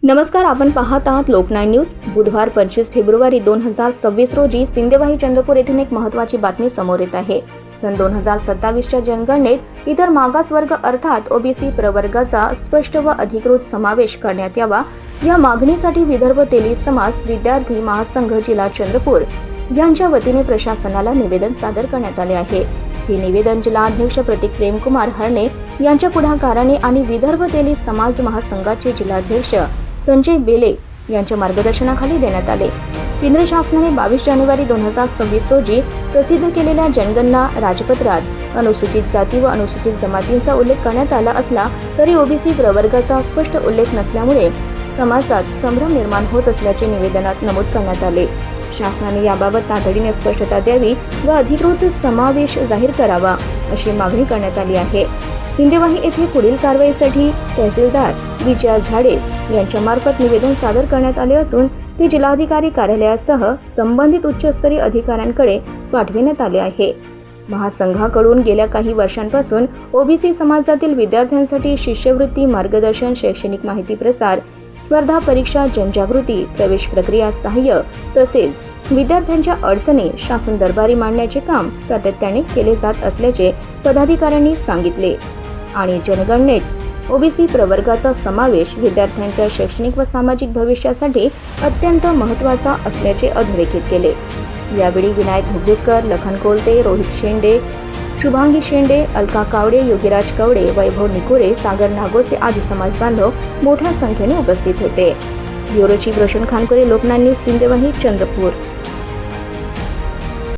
नमस्कार, आपण पाहत आहात लोकनाय न्यूज। बुधवार 25 फेब्रुवारी 2026 रोजी सिंदेवाही चंद्रपूर येथून एक महत्त्वाची बातमी समोर येत आहे। सन 2027च्या जनगणनेत इतर मागासवर्ग अर्थात ओबीसी प्रवर्गाचा स्पष्ट व अधिकृत समावेश करण्यात यावा या मागणीसाठी विदर्भ तेली समाज विद्यार्थी महासंघ जिल्हा चंद्रपूर यांच्या वतीने प्रशासनाला निवेदन सादर करण्यात आले आहे। हे निवेदन जिल्हाध्यक्ष प्रतीक प्रेमकुमार हरणे यांच्या पुढाकाराने आणि विदर्भ तेली समाज महासंघाचे जिल्हाध्यक्ष संजय बेले यांच्या मार्गदर्शनाखाली देण्यात आले। केंद्र शासनाने 22 जानेवारी 2026 रोजी प्रसिद्ध केलेल्या जनगणना राजपत्रात अनुसूचित जाती व अनुसूचित जमातींचा उल्लेख करण्यात आला असला तरी ओबीसी प्रवर्गाचा स्पष्ट उल्लेख नसल्यामुळे समाजात संभ्रम निर्माण होत असल्याचे निवेदनात नमूद करण्यात आले। शासनाने याबाबत तातडीने स्पष्टता द्यावी व अधिकृत समावेश जाहीर करावा अशी मागणी करण्यात आली आहे। सिंदेवाही येथे पुढील कारवाईसाठी तहसीलदार विजया झाडे यांच्या मार्फत निवेदन सादर करण्यात आले असून ते जिल्हाधिकारी कार्यालयासह संबंधित उच्चस्तरीय अधिकाऱ्यांकडे पाठविण्यात आले आहे। महासंघाकडून गेल्या काही वर्षांपासून ओबीसी समाजातील विद्यार्थ्यांसाठी शिष्यवृत्ती, मार्गदर्शन, शैक्षणिक माहिती प्रसार, स्पर्धा परीक्षा, जनजागृती, प्रवेश प्रक्रिया सहाय्य तसेच विद्यार्थ्यांच्या अडचणी शासन दरबारी मांडण्याचे काम सातत्याने केले जात असल्याचे पदाधिकाऱ्यांनी सांगितले आणि जनगणनेत ओबीसी प्रवर्गाचा समावेश विद्यार्थ्यांच्या शैक्षणिक व सामाजिक भविष्यासाठी अत्यंत महत्त्वाचा असल्याचे अधोरेखित केले। यावेळी विनायक भुगुसकर, लखन कोलते, रोहित शेंडे, शुभांगी शेंडे, अलका कावडे, योगीराज कवडे, वैभव निकोरे, सागर नागोसे आदी समाज बांधव मोठ्या संख्येने उपस्थित होते। Bureau chief Roshan Khankore, Loknay news, Sindewahi, Chandrapur.